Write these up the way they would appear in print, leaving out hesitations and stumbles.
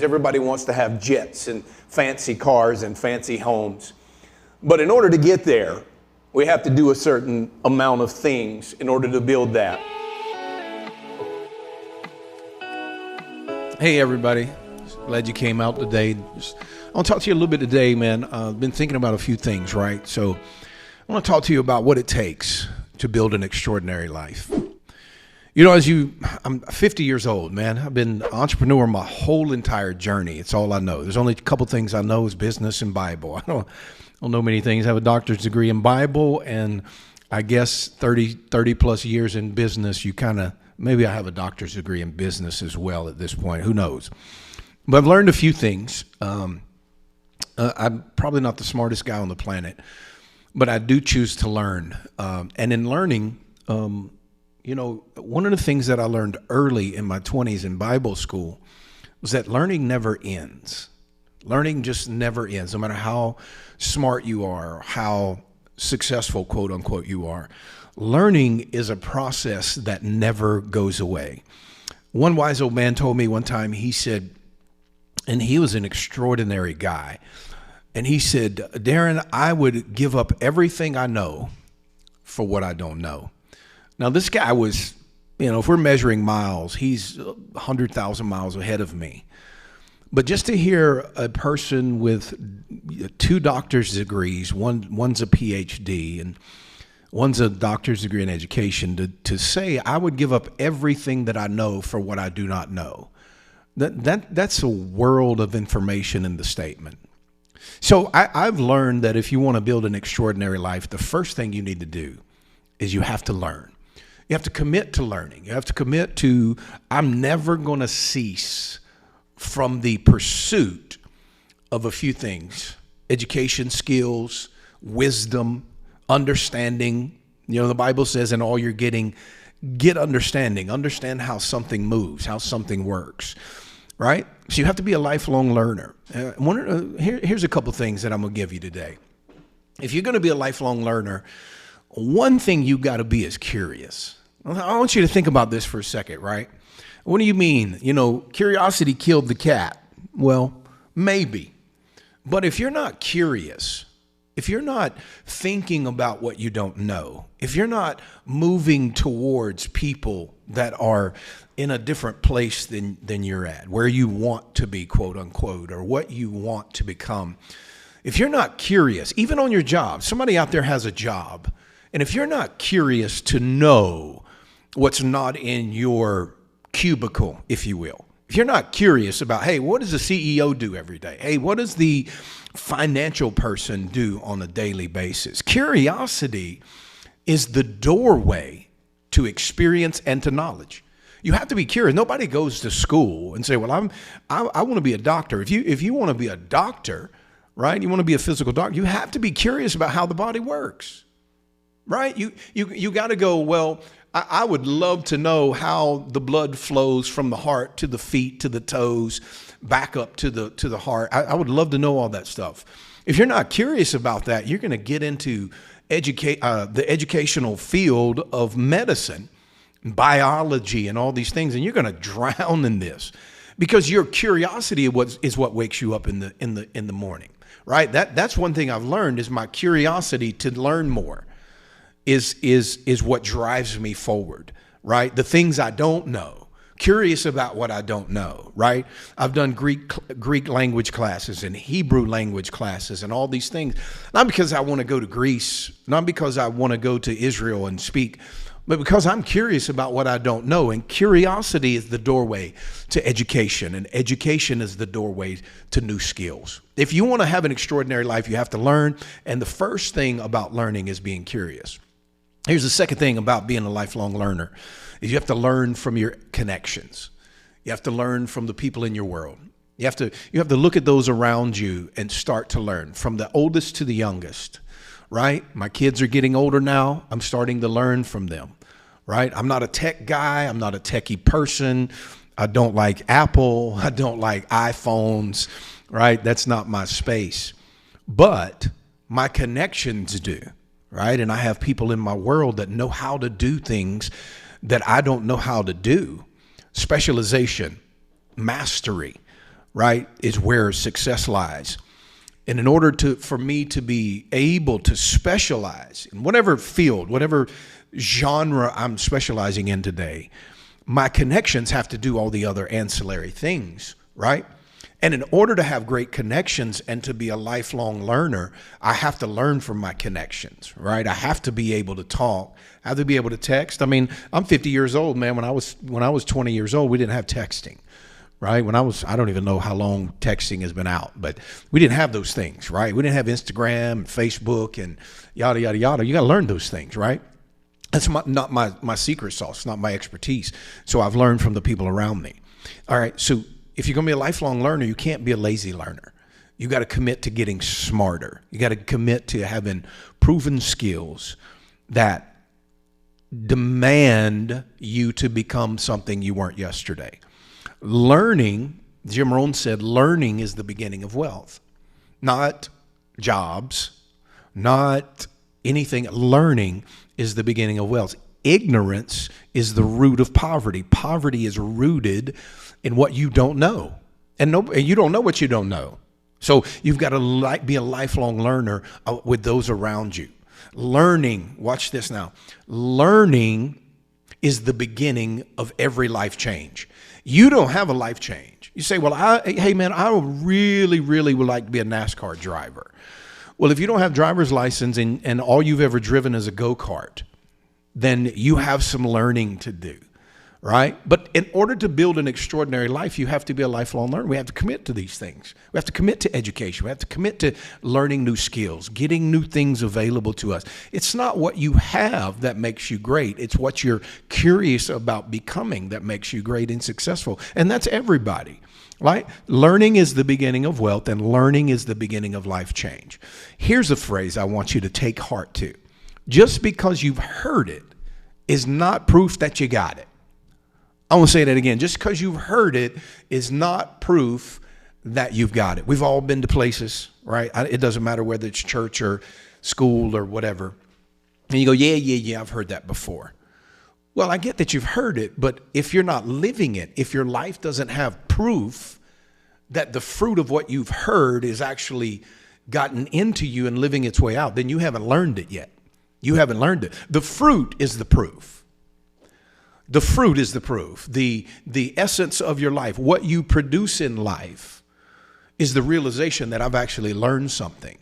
Everybody wants to have jets and fancy cars and fancy homes. But in order to get there, we have to do a certain amount of things in order to build that. Hey, everybody. Glad you came out today. I want to talk to you a little bit today, man. I've been thinking about a few things, right? So I want to talk to you about what it takes to build an extraordinary life. You know, I'm 50 years old, man. I've been an entrepreneur my whole entire journey. It's all I know. There's only a couple things I know is business and Bible. I don't know many things. I have a doctorate degree in Bible, and I guess 30 plus years in business, maybe I have a doctorate degree in business as well at this point. Who knows? But I've learned a few things. I'm probably not the smartest guy on the planet, but I do choose to learn. And in learning, you know, one of the things that I learned early in my 20s in Bible school was that learning never ends. Learning just never ends, no matter how smart you are, or how successful, quote unquote, you are. Learning is a process that never goes away. One wise old man told me one time, he said, and he was an extraordinary guy, and he said, Darrin, I would give up everything I know for what I don't know. Now, this guy was, you know, if we're measuring miles, he's 100,000 miles ahead of me. But just to hear a person with 2 doctor's degrees, one's a PhD and one's a doctor's degree in education, to say I would give up everything that I know for what I do not know, that's a world of information in the statement. So I've learned that if you want to build an extraordinary life, the first thing you need to do is you have to learn. You have to commit to learning. You have to commit to, I'm never going to cease from the pursuit of a few things: education, skills, wisdom, understanding. You know, the Bible says in all you're getting, get understanding. Understand how something moves, how something works, right? So you have to be a lifelong learner. Here's a couple things that I'm going to give you today. If you're going to be a lifelong learner, one thing you got to be is curious. I want you to think about this for a second, right? What do you mean? You know, curiosity killed the cat. Well, maybe. But if you're not curious, if you're not thinking about what you don't know, if you're not moving towards people that are in a different place than you're at, where you want to be, quote unquote, or what you want to become, if you're not curious, even on your job, somebody out there has a job, and if you're not curious to know what's not in your cubicle, if you will, if you're not curious about, hey, what does the CEO do every day? Hey, what does the financial person do on a daily basis? Curiosity is the doorway to experience and to knowledge. You have to be curious. Nobody goes to school and say, well, I want to be a doctor. If you want to be a doctor, right, you want to be a physical doctor, you have to be curious about how the body works. Right? You got to go, well, I would love to know how the blood flows from the heart to the feet to the toes, back up to the heart. I would love to know all that stuff. If you're not curious about that, you're going to get into the educational field of medicine, biology, and all these things, and you're going to drown in this because your curiosity is what wakes you up in the morning. Right? That's one thing I've learned is my curiosity to learn more. Is what drives me forward, right? The things I don't know, curious about what I don't know, right? I've done Greek language classes and Hebrew language classes and all these things, not because I want to go to Greece, not because I want to go to Israel and speak, but because I'm curious about what I don't know. And curiosity is the doorway to education, and education is the doorway to new skills. If you want to have an extraordinary life, you have to learn, and the first thing about learning is being curious. Here's the second thing about being a lifelong learner is you have to learn from your connections. You have to learn from the people in your world. You have to look at those around you and start to learn from the oldest to the youngest, right? My kids are getting older now. I'm starting to learn from them, right? I'm not a tech guy. I'm not a techie person. I don't like Apple. I don't like iPhones, right? That's not my space. But my connections do. Right? And I have people in my world that know how to do things that I don't know how to do. Specialization, mastery, right, is where success lies. And in order for me to be able to specialize in whatever field, whatever genre I'm specializing in today, my connections have to do all the other ancillary things, right? And in order to have great connections and to be a lifelong learner, I have to learn from my connections, right? I have to be able to talk. I have to be able to text. I mean, I'm 50 years old, man. When I was 20 years old, we didn't have texting, right? I don't even know how long texting has been out, but we didn't have those things, right? We didn't have Instagram and Facebook and yada, yada, yada. You got to learn those things, right? That's not my secret sauce, not my expertise. So I've learned from the people around me. All right, so if you're going to be a lifelong learner, you can't be a lazy learner. You got to commit to getting smarter. You got to commit to having proven skills that demand you to become something you weren't yesterday. Learning, Jim Rohn said, learning is the beginning of wealth, not jobs, not anything. Learning is the beginning of wealth. Ignorance is the root of poverty. Poverty is rooted in what you don't know. And you don't know what you don't know. So you've got to be a lifelong learner with those around you. Learning, watch this now. Learning is the beginning of every life change. You don't have a life change. You say, well, hey man, I really, really would like to be a NASCAR driver. Well, if you don't have driver's license and all you've ever driven is a go-kart, then you have some learning to do, right? But in order to build an extraordinary life, you have to be a lifelong learner. We have to commit to these things. We have to commit to education. We have to commit to learning new skills, getting new things available to us. It's not what you have that makes you great. It's what you're curious about becoming that makes you great and successful. And that's everybody, right? Learning is the beginning of wealth, and learning is the beginning of life change. Here's a phrase I want you to take heart to. Just because you've heard it is not proof that you got it. I want to say that again. Just because you've heard it is not proof that you've got it. We've all been to places, right? It doesn't matter whether it's church or school or whatever. And you go, yeah, I've heard that before. Well, I get that you've heard it, but if you're not living it, if your life doesn't have proof that the fruit of what you've heard is actually gotten into you and living its way out, then you haven't learned it yet. You haven't learned it. The fruit is the proof. The fruit is the proof. The essence of your life, what you produce in life, is the realization that I've actually learned something,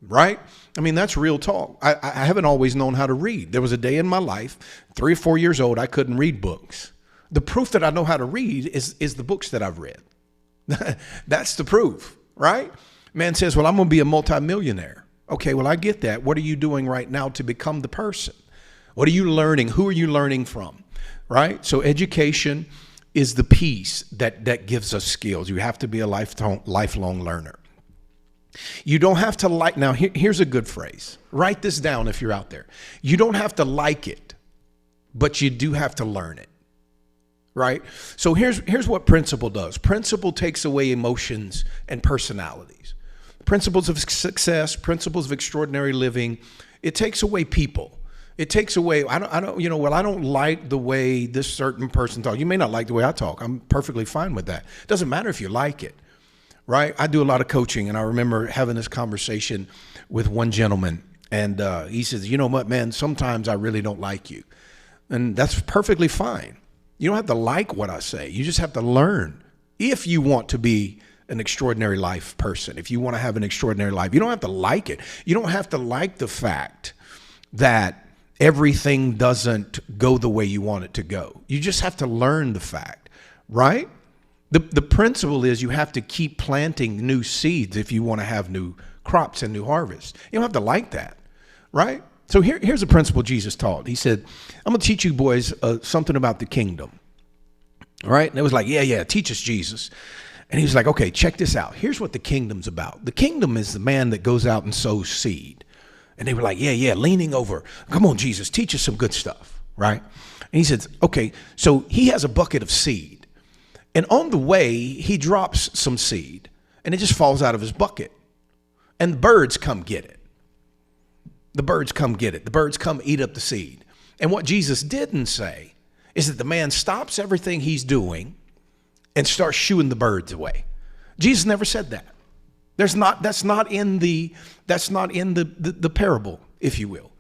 right? I mean, that's real talk. I haven't always known how to read. There was a day in my life, 3 or 4 years old, I couldn't read books. The proof that I know how to read is the books that I've read. That's the proof, right? Man says, well, I'm going to be a multimillionaire. Okay, well, I get that. What are you doing right now to become the person? What are you learning? Who are you learning from? Right? So education is the piece that gives us skills. You have to be a lifelong learner. You don't have to like, now here's a good phrase. Write this down if you're out there. You don't have to like it, but you do have to learn it. Right? So here's what principle does. Principle takes away emotions and personalities. Principles of success, principles of extraordinary living, it takes away people. It takes away, I don't like the way this certain person talks. You may not like the way I talk. I'm perfectly fine with that. It doesn't matter if you like it, right? I do a lot of coaching, and I remember having this conversation with one gentleman, and he says, you know what, man, sometimes I really don't like you. And that's perfectly fine. You don't have to like what I say. You just have to learn. If you want to be an extraordinary life person, if you want to have an extraordinary life, you don't have to like it. You don't have to like the fact that everything doesn't go the way you want it to go. You just have to learn the fact, right? The principle is you have to keep planting new seeds if you want to have new crops and new harvests. You don't have to like that, right? So here's a principle Jesus taught. He said, I'm going to teach you boys something about the kingdom, all right? And it was like, yeah, teach us, Jesus. And he was like, okay, check this out. Here's what the kingdom's about. The kingdom is the man that goes out and sows seed. And they were like, yeah, leaning over. Come on, Jesus, teach us some good stuff, right? And he said, okay, so he has a bucket of seed. And on the way, he drops some seed. And it just falls out of his bucket. And the birds come get it. The birds come get it. The birds come eat up the seed. And what Jesus didn't say is that the man stops everything he's doing and starts shooing the birds away. Jesus never said that. That's not in the parable, if you will.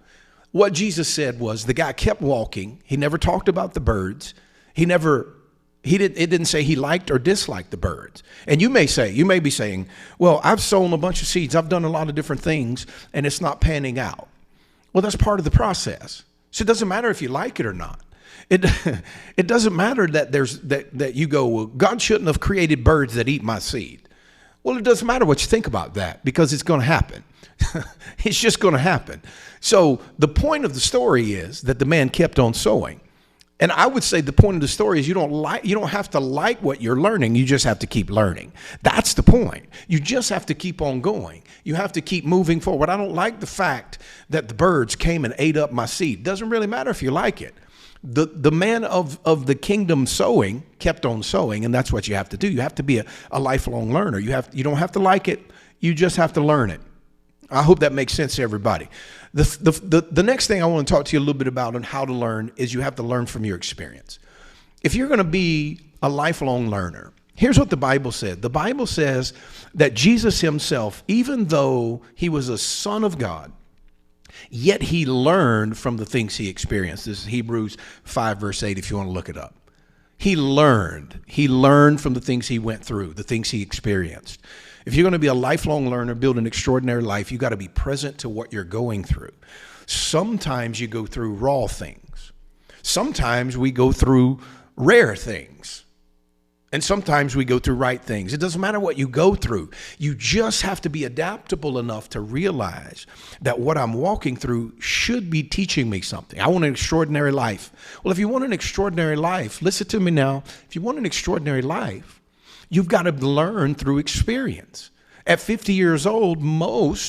What Jesus said was the guy kept walking. He never talked about the birds. It didn't say he liked or disliked the birds. And you may be saying, well, I've sown a bunch of seeds. I've done a lot of different things and it's not panning out. Well, that's part of the process. So it doesn't matter if you like it or not. It doesn't matter that you go, well, God shouldn't have created birds that eat my seed. Well, it doesn't matter what you think about that because it's going to happen. It's just going to happen. So the point of the story is that the man kept on sowing. And I would say the point of the story is you don't have to like what you're learning. You just have to keep learning. That's the point. You just have to keep on going. You have to keep moving forward. I don't like the fact that the birds came and ate up my seed. Doesn't really matter if you like it. The man of the kingdom sowing kept on sowing, and that's what you have to do. You have to be a lifelong learner. You don't have to like it. You just have to learn it. I hope that makes sense to everybody. The next thing I want to talk to you a little bit about on how to learn is you have to learn from your experience. If you're going to be a lifelong learner, here's what the Bible said. The Bible says that Jesus himself, even though he was a son of God, yet he learned from the things he experienced. This is Hebrews 5, verse 8, if you want to look it up. He learned from the things he went through, the things he experienced. If you're going to be a lifelong learner, build an extraordinary life, you got to be present to what you're going through. Sometimes you go through raw things. Sometimes we go through rare things. And sometimes we go through right things. It doesn't matter what you go through. You just have to be adaptable enough to realize that what I'm walking through should be teaching me something. I want an extraordinary life. Well, if you want an extraordinary life, listen to me now. If you want an extraordinary life, you've got to learn through experience. At 50 years old, more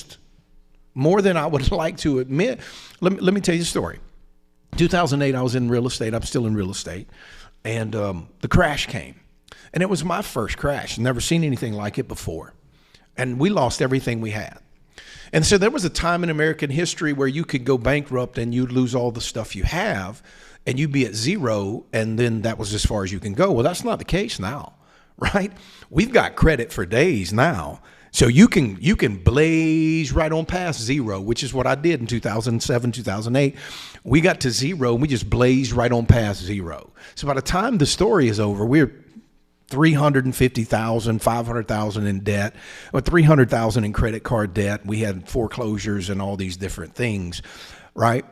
than I would like to admit, let me tell you a story. 2008, I was in real estate. I'm still in real estate. And the crash came. And it was my first crash. Never seen anything like it before. And we lost everything we had. And so there was a time in American history where you could go bankrupt and you'd lose all the stuff you have and you'd be at zero, and then that was as far as you can go. Well, that's not the case now, right? We've got credit for days now. So you can blaze right on past zero, which is what I did in 2007, 2008. We got to zero and we just blazed right on past zero. So by the time the story is over, we're 350,000, 500,000 in debt, or 300,000 in credit card debt. We had foreclosures and all these different things, right?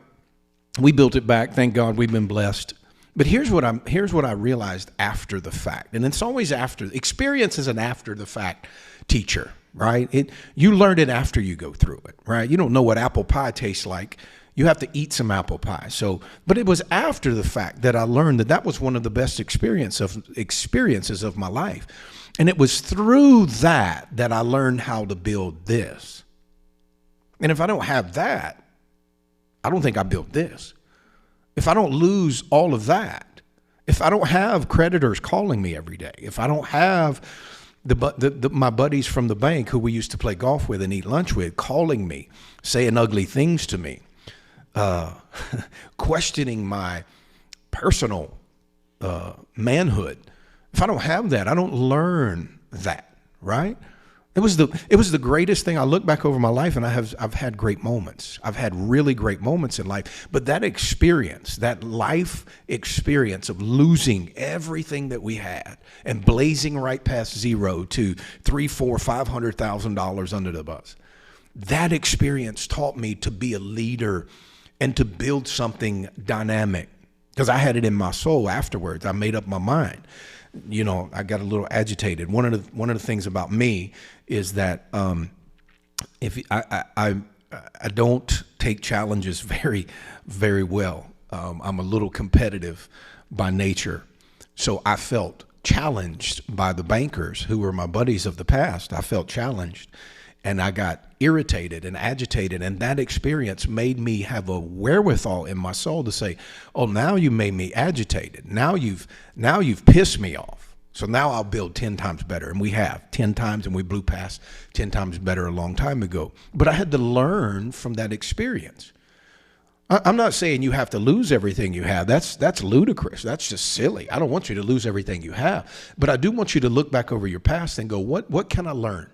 We built it back. Thank God we've been blessed. But here's what I realized after the fact. And it's always after. Experience is an after the fact teacher, right? You learn it after you go through it, right? You don't know what apple pie tastes like. You have to eat some apple pie. But it was after the fact that I learned that was one of the best experiences of my life. And it was through that I learned how to build this. And if I don't have that, I don't think I built this. If I don't lose all of that, if I don't have creditors calling me every day, if I don't have my buddies from the bank who we used to play golf with and eat lunch with calling me, saying ugly things to me, questioning my personal manhood. If I don't have that, I don't learn that, right? It was the greatest thing. I look back over my life and I've had great moments. I've had really great moments in life. But that experience, that life experience of losing everything that we had and blazing right past zero to $300,000, $400,000, $500,000 under the bus, that experience taught me to be a leader and to build something dynamic, because I had it in my soul afterwards. I made up my mind. You know, I got a little agitated. One of the things about me is that if I don't take challenges very, very well. I'm a little competitive by nature, so I felt challenged by the bankers who were my buddies of the past. I felt challenged. And I got irritated and agitated, and that experience made me have a wherewithal in my soul to say, "Oh, now you made me agitated. Now you've pissed me off. So now I'll build 10 times better." And we have 10 times, and we blew past 10 times better a long time ago. But I had to learn from that experience. I'm not saying you have to lose everything you have. That's ludicrous. That's just silly. I don't want you to lose everything you have. But I do want you to look back over your past and go, what can I learn?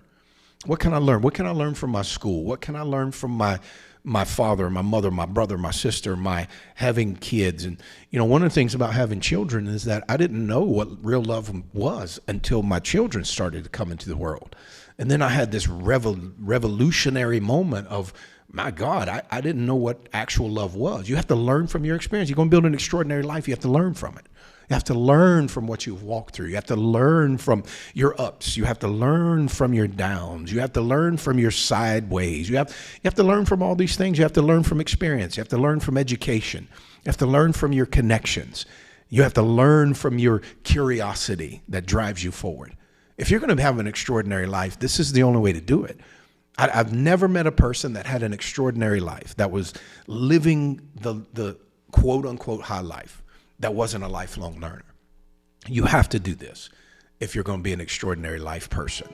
What can I learn? What can I learn from my school? What can I learn from my father, my mother, my brother, my sister, my having kids? And, one of the things about having children is that I didn't know what real love was until my children started to come into the world. And then I had this revolutionary moment of, my God, I didn't know what actual love was. You have to learn from your experience. You're going to build an extraordinary life. You have to learn from it. You have to learn from what you've walked through. You have to learn from your ups. You have to learn from your downs. You have to learn from your sideways. You have to learn from all these things. You have to learn from experience. You have to learn from education. You have to learn from your connections. You have to learn from your curiosity that drives you forward. If you're going to have an extraordinary life, this is the only way to do it. I've never met a person that had an extraordinary life, that was living the quote unquote high life, that wasn't a lifelong learner. You have to do this if you're going to be an extraordinary life person.